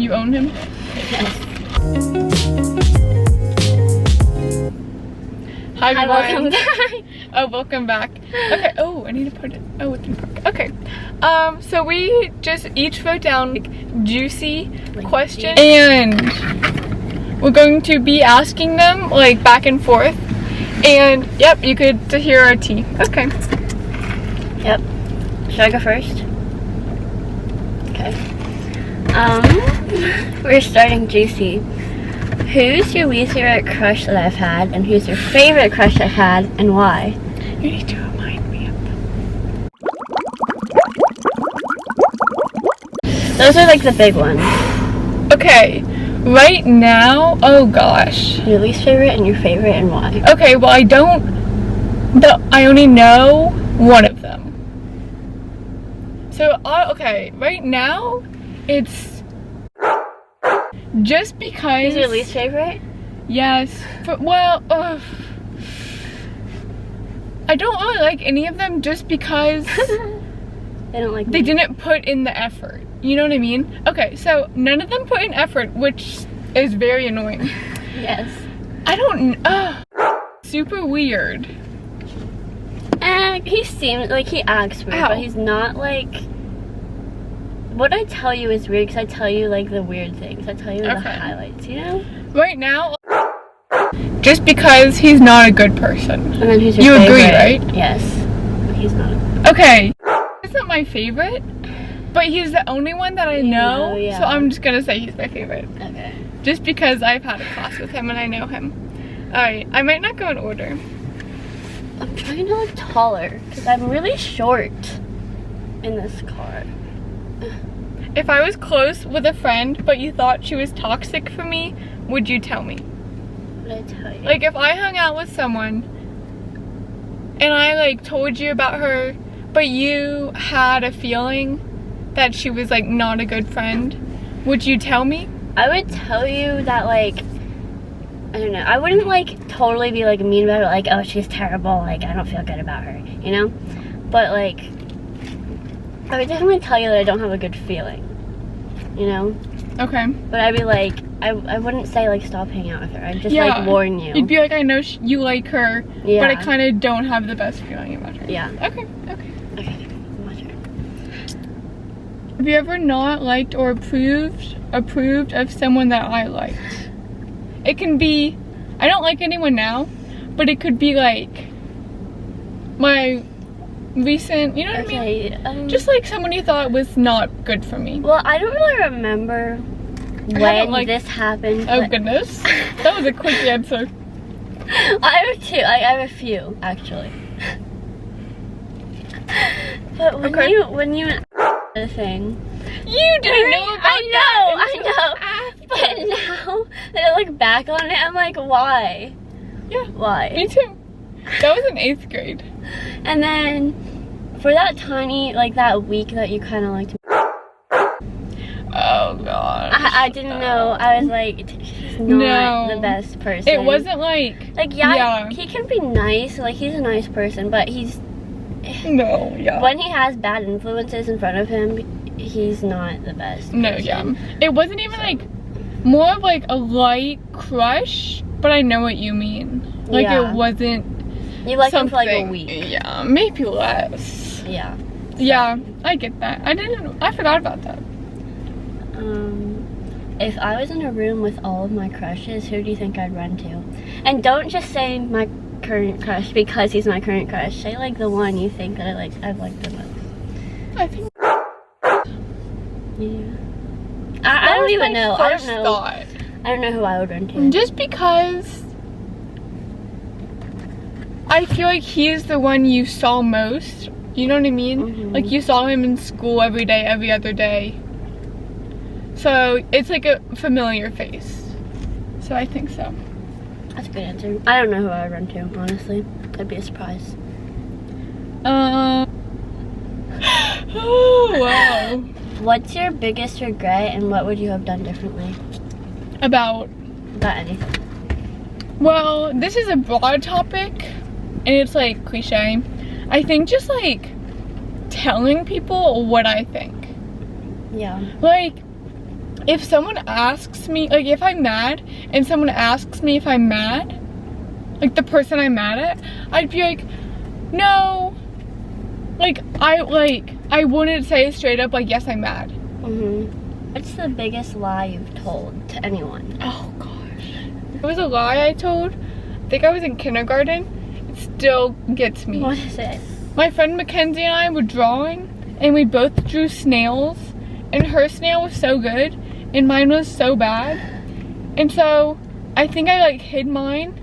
You own him? Yes. Hi, Hi, welcome back. Oh, welcome back. Okay. Oh, I need to put it. Oh, it didn't work. Okay. So we just each wrote down like, juicy questions, and we're going to be asking them like back and forth. And yep, you get to hear our tea. Okay. Yep. Should I go first? Okay. We're starting juicy. Who's your least favorite crush that I've had, and who's your favorite crush I've had, and why? You need to remind me of them. Those are like the big ones. Okay. Right now, oh gosh. Your least favorite and your favorite, and why? Okay, well I only know one of them. So, okay, right now, it's just because... Who's your least favorite? Yes. Well, I don't really like any of them just because They don't like they me. didn't put in the effort. You know what I mean? Okay, so none of them put in effort, which is very annoying. Yes. I don't... super weird. He seems like he acts weird, Ow. but he's not like... What I tell you is weird, because I tell you like the weird things. I tell you the Okay. highlights, you know? Right now, just because he's not a good person. And then who's your You favorite? agree, right? Yes. He's not. Okay. He's not my favorite, but he's the only one that I know, yeah. so I'm just gonna say he's my favorite. Okay. Just because I've had a class with him and I know him. Alright, I might not go in order. I'm trying to look taller, because I'm really short in this car. If I was close with a friend, but you thought she was toxic for me, would you tell me? What did I tell you? Like, if I hung out with someone, and I, like, told you about her, but you had a feeling that she was, like, not a good friend, would you tell me? I would tell you that, like, I don't know, I wouldn't, like, totally be, like, mean about it, like, oh, she's terrible, like, I don't feel good about her, you know? But, like, I would definitely tell you that I don't have a good feeling, you know? Okay. But I'd be like, I wouldn't say, like, stop hanging out with her. I'd just, Yeah. like, warn you. You'd be like, I know you like her, Yeah. but I kind of don't have the best feeling about her. Yeah. Okay. Okay, my turn. Have you ever not liked or approved of someone that I liked? It can be, I don't like anyone now, but it could be like my recent, you know what I mean? Okay, Just like someone you thought was not good for me. well, I don't really remember when like- this happened. Oh but goodness. That was a quick answer. I have two. I have a few, actually. But when you the thing, You didn't know about I know. that. But now that I look back on it, I'm like, why? Yeah. Why? Me too. That was in 8th grade. And then for that tiny, like that week that you kind of liked me, Oh god. I didn't know. I was like, he's not No. the best person. It wasn't like yeah, he can be nice. Like, he's a nice person, but no, yeah. when he has bad influences in front of him, he's not the best. No, person. yeah. It wasn't even like more of like a light crush, but I know what you mean. Like Yeah. it wasn't You liked him for like a something- week. Yeah, maybe less. Yeah. Yeah, I get that. I forgot about that. If I was in a room with all of my crushes, who do you think I'd run to? And don't just say my current crush because he's my current crush. Say like the one you think that I've liked the most. I think Yeah. I that don't was even my know. I first don't know. thought. I don't know who I would run to. Just because I feel like he's the one you saw most. You know what I mean? Mhm. Like you saw him in school every day, every other day. So it's like a familiar face. So I think so. That's a good answer. I don't know who I would run to, honestly. That'd be a surprise. Oh, wow. What's your biggest regret, and what would you have done differently? About, anything. well, this is a broad topic, and it's like cliche. I think just like telling people what I think. Yeah. Like, if someone asks me, like if I'm mad and someone asks me if I'm mad, like the person I'm mad at, I'd be like, no. Like I wouldn't say straight up like, yes, I'm mad. What's the biggest lie you've told to anyone? Oh gosh. It was a lie I told. I think I was in kindergarten. It still gets me. What is it? My friend Mackenzie and I were drawing and we both drew snails, and her snail was so good and mine was so bad. And so I think I like hid mine,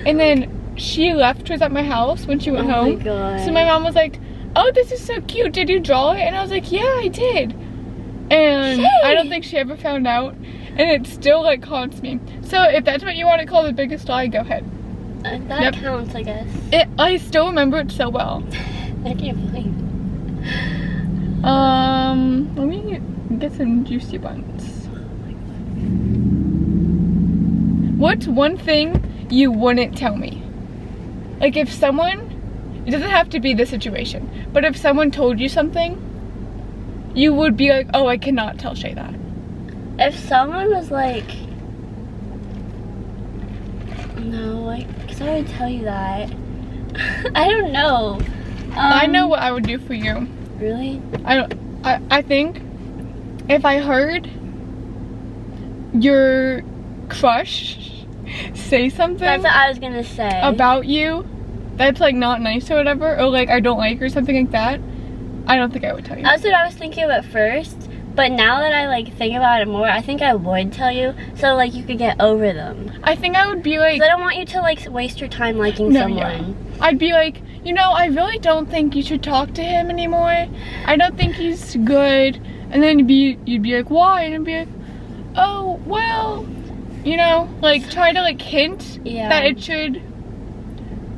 and then she left hers at my house when she went home. My God. So my mom was like, oh, this is so cute, did you draw it? And I was like, yeah, I did. And Shea. I don't think she ever found out, and it still like haunts me. So if that's what you want to call the biggest lie, go ahead. That counts, I guess. I still remember it so well. I can't believe. Let me get some juicy buns. What's one thing you wouldn't tell me? Like if someone, it doesn't have to be the situation, but if someone told you something, you would be like, oh, I cannot tell Shea that. If someone was like, no, like, because I would tell you that. I don't know. I know what I would do for you. Really? I think if I heard your crush say something That's what I was gonna say. about you that's like not nice or whatever, or like I don't like or something like that, I don't think I would tell you. That's what I was thinking of at first, but now that I like think about it more, I think I would tell you, so like you could get over them. I think I would be like, 'Cause I don't want you to like waste your time liking no, someone. yeah. I'd be like, you know, I really don't think you should talk to him anymore. I don't think he's good. And then you'd be like, why? And I'd be like, oh, well, you know, like try to like hint that it should.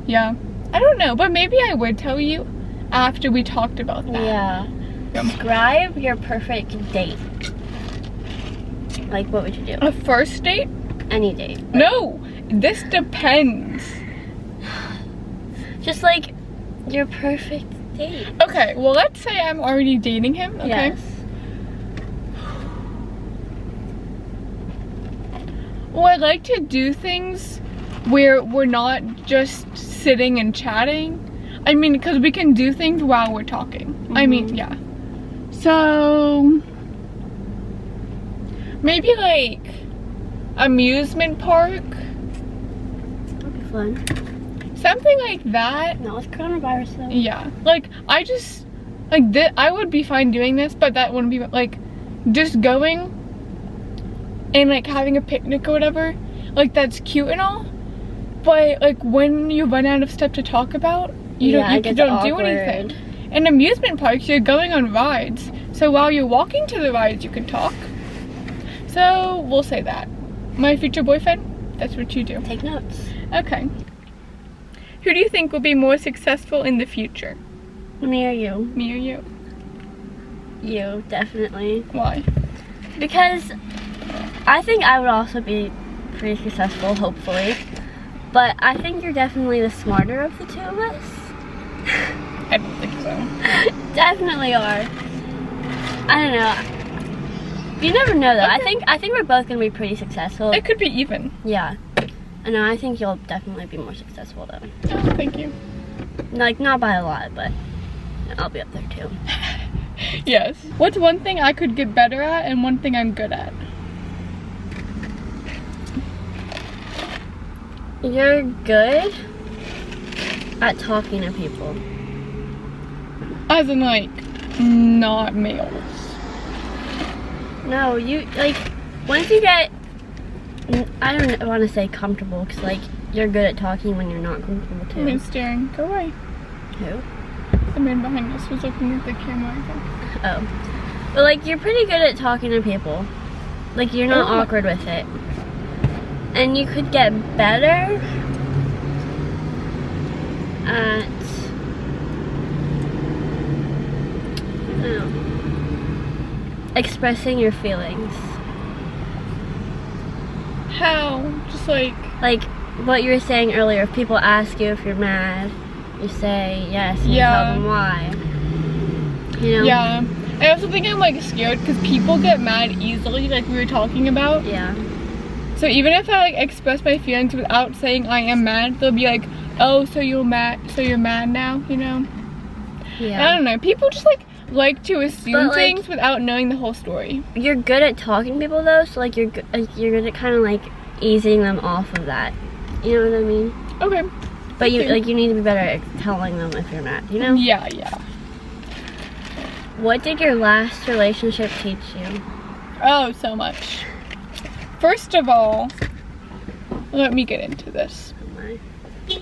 Yeah, I don't know, but maybe I would tell you after we talked about that. Yeah. Describe your perfect date. Like, what would you do? A first date? Any date. Like, No, this depends. just like your perfect date. Okay, well, let's say I'm already dating him, okay? Yes. Well, I like to do things where we're not just sitting and chatting. I mean, because we can do things while we're talking. I mean, yeah. So, maybe like amusement park. That'd be fun. Something like that. Not with coronavirus though. Yeah. Like, I just, like, I would be fine doing this, but that wouldn't be, like, just going and, like, having a picnic or whatever. Like, that's cute and all. But, like, when you run out of stuff to talk about, you don't do anything. In amusement parks, you're going on rides. So while you're walking to the rides, you can talk. So, we'll say that. My future boyfriend, that's what you do. Take notes. Okay. Who do you think will be more successful in the future? Me or you? Me or you? You, definitely. Why? Because I think I would also be pretty successful, hopefully. But I think you're definitely the smarter of the two of us. I don't think so. Definitely are. I don't know. You never know though. Okay. I think we're both gonna be pretty successful. It could be even. Yeah. I know, I think you'll definitely be more successful though. Oh, thank you. Like, not by a lot, but I'll be up there too. Yes. What's one thing I could get better at and one thing I'm good at? You're good at talking to people. As in, like, not males. No, you, like, once you get, I don't want to say comfortable, because, like, you're good at talking when you're not comfortable, too. I'm been staring. Go away. Who? The man behind us was looking at the camera, I think. Oh. But, like, you're pretty good at talking to people. Like, you're not awkward with it. And you could get better at, I don't know, expressing your feelings. How? Just like what you were saying earlier, if people ask you if you're mad, you say yes and you tell them why. You know? Yeah. I also think I'm like scared because people get mad easily, like we were talking about. Yeah. So even if I like express my feelings without saying I am mad, they'll be like, oh, so you're mad now, you know? Yeah. I don't know. People just like to assume things without knowing the whole story. You're good at talking to people though, so like you're good at kind of like easing them off of that. You know what I mean? Okay. But you need to be better at telling them if you're mad, you know? Yeah. What did your last relationship teach you? Oh, so much. First of all, let me get into this. It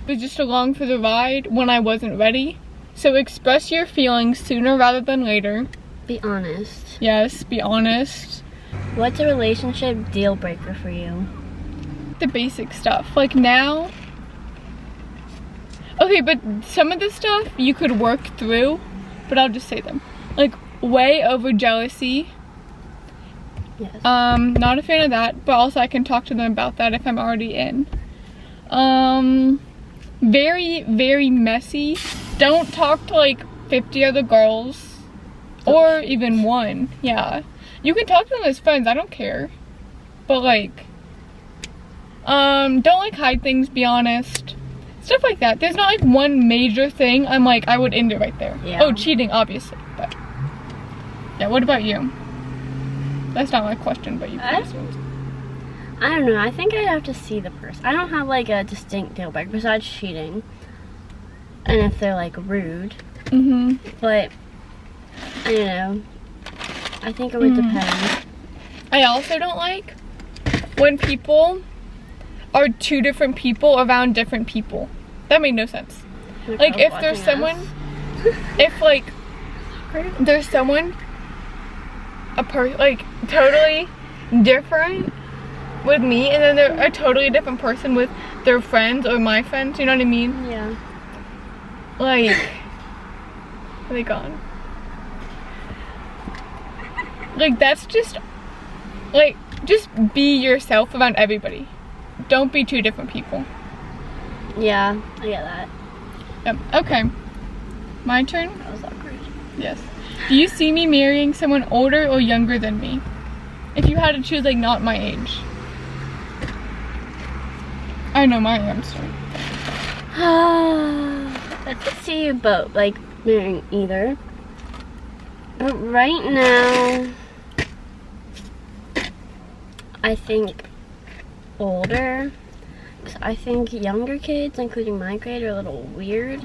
was just along for the ride when I wasn't ready. So express your feelings sooner rather than later. Be honest. Yes, be honest. What's a relationship deal breaker for you? The basic stuff. Like now, okay, but some of the stuff you could work through, but I'll just say them. Like way over jealousy. Yes. Not a fan of that, but also I can talk to them about that if I'm already in. Very, very messy. Don't talk to like 50 other girls or even one. Yeah. You can talk to them as friends, I don't care. But like, don't like hide things, be honest. Stuff like that. There's not like one major thing I'm like, I would end it right there. Yeah. Oh, cheating, obviously. But yeah, what about you? That's not my question, but you can assume. I don't know. I think I'd have to see the person. I don't have like a distinct deal breaker besides cheating. And if they're like rude. But I don't know. I think it would depend. I also don't like when people are two different people around different people. That made no sense. Like if there's someone, if like there's someone, like totally different with me, and then they're a totally different person with their friends or my friends, you know what I mean? Yeah. Like, are they gone? Like that's just, like, just be yourself around everybody. Don't be two different people. Yeah, I get that. Yep. Okay. My turn? That was awkward. Yes. Do you see me marrying someone older or younger than me? If you had to choose, like, not my age. I know my answer. I could see you both, like, marrying either. But right now, I think older. Because I think younger kids, including my grade, are a little weird.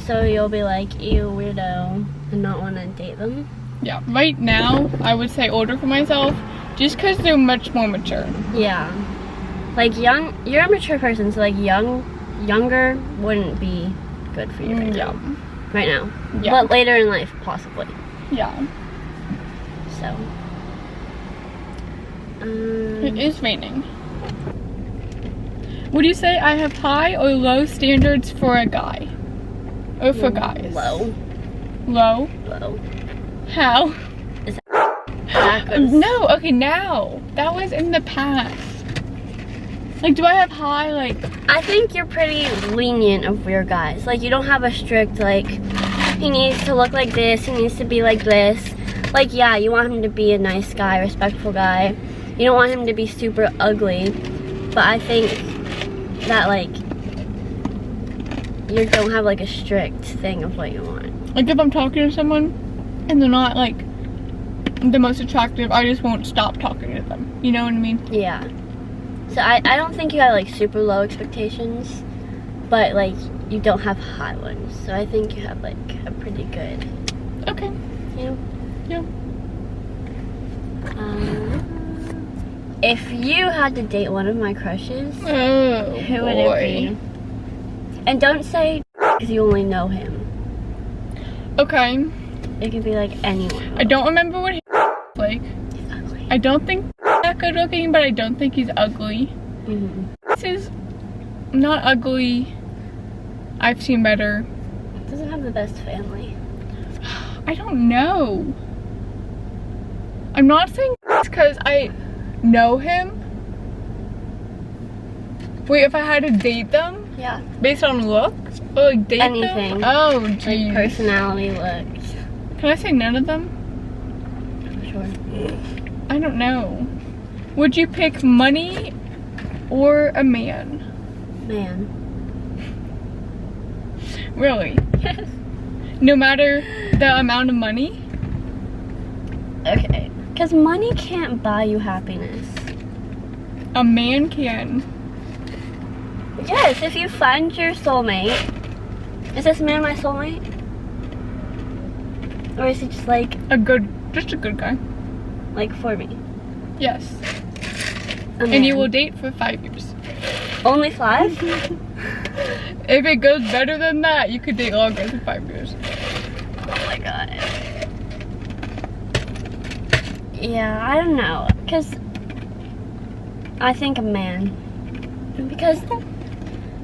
So you'll be like, ew, weirdo, and not want to date them. Yeah, right now, I would say older for myself, just because they're much more mature. Yeah. Like, you're a mature person, so, like, younger wouldn't be good for you right now. Right now. Yeah. But later in life, possibly. Yeah. So. It is raining. Would you say I have high or low standards for a guy? Or for guys? Low. Low? Low. How? Is that good? No, okay, now. That was in the past. Like, do I have high, like... I think you're pretty lenient of your guys. Like, you don't have a strict, like, he needs to look like this, he needs to be like this. Like, yeah, you want him to be a nice guy, respectful guy. You don't want him to be super ugly. But I think that, like, you don't have, like, a strict thing of what you want. Like, if I'm talking to someone and they're not, like, the most attractive, I just won't stop talking to them. You know what I mean? Yeah. So I don't think you have like super low expectations, but like you don't have high ones. So I think you have like a pretty good. Okay. Yeah. Yeah. If you had to date one of my crushes, who would it be? And don't say because you only know him. Okay. It could be like anyone. I don't remember what he like. He's ugly. I don't think that good looking, but I don't think he's ugly. This is not ugly. I've seen better. Doesn't have the best family. I don't know. I'm not saying this because I know him. Wait, if I had to date them? Yeah. Based on looks? Or like date anything. them? Oh, geez. Like personality, looks. Can I say none of them? Sure. I don't know. Would you pick money or a man? Man. Really? Yes. No matter the amount of money? Okay. Because money can't buy you happiness. A man can. Yes, if you find your soulmate. Is this man my soulmate? Or is he just like Just a good guy. like for me? Yes. A And you man. will date for 5 years. Only 5? If it goes better than that, you could date longer than 5 years. Oh my god. Yeah, I don't know. Because I think a man. Because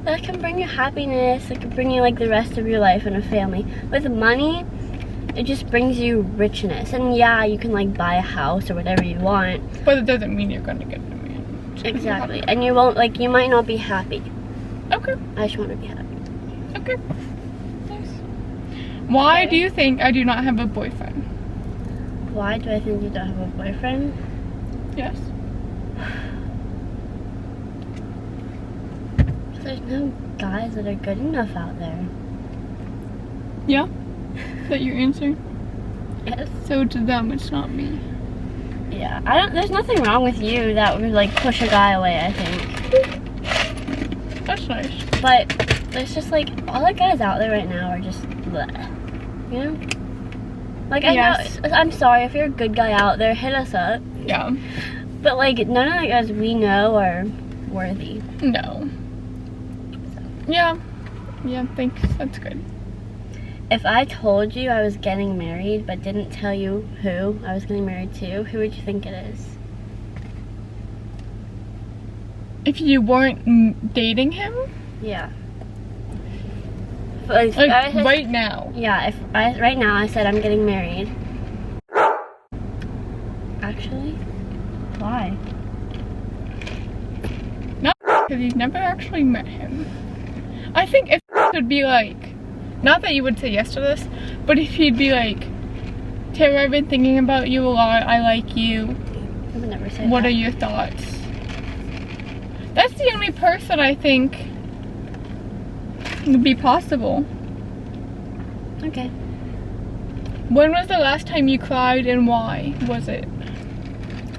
that can bring you happiness. It can bring you like the rest of your life and a family. With money, it just brings you richness. And yeah, you can like buy a house or whatever you want. But it doesn't mean you're gonna get a man. Exactly. And you won't, like, you might not be happy. Okay. I just want to be happy. Okay. Nice. Why Okay. do you think I do not have a boyfriend? Why do I think you don't have a boyfriend? Yes. There's no guys that are good enough out there. Yeah? Is that your answer? Yes. So to them, it's not me. Yeah. There's nothing wrong with you that would like push a guy away, I think. That's nice. But there's just like all the guys out there right now are just bleh. You know? Like I Yes. know I'm sorry if you're a good guy out there, hit us up. Yeah. But like none of the guys we know are worthy. No. Yeah. Yeah, thanks. That's good. If I told you I was getting married but didn't tell you who I was getting married to, who would you think it is? If you weren't dating him? Yeah. But Like, I said- right now. Yeah, if I right now I said I'm getting married. Actually? Why? Not because you've never actually met him. I think if it would be like, not that you would say yes to this, but if he'd be like, Taylor, I've been thinking about you a lot, I like you, I would never say what that. are your thoughts? That's the only person I think would be possible. Okay. When was the last time you cried and why was it?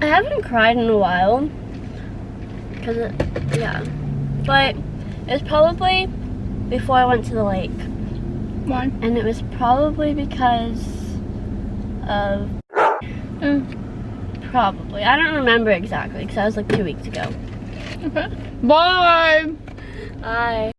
I haven't cried in a while. Cause yeah. But it was probably before I went to the lake. Why? And it was probably because of probably. I don't remember exactly because that was like 2 weeks ago. Okay. Bye! Bye.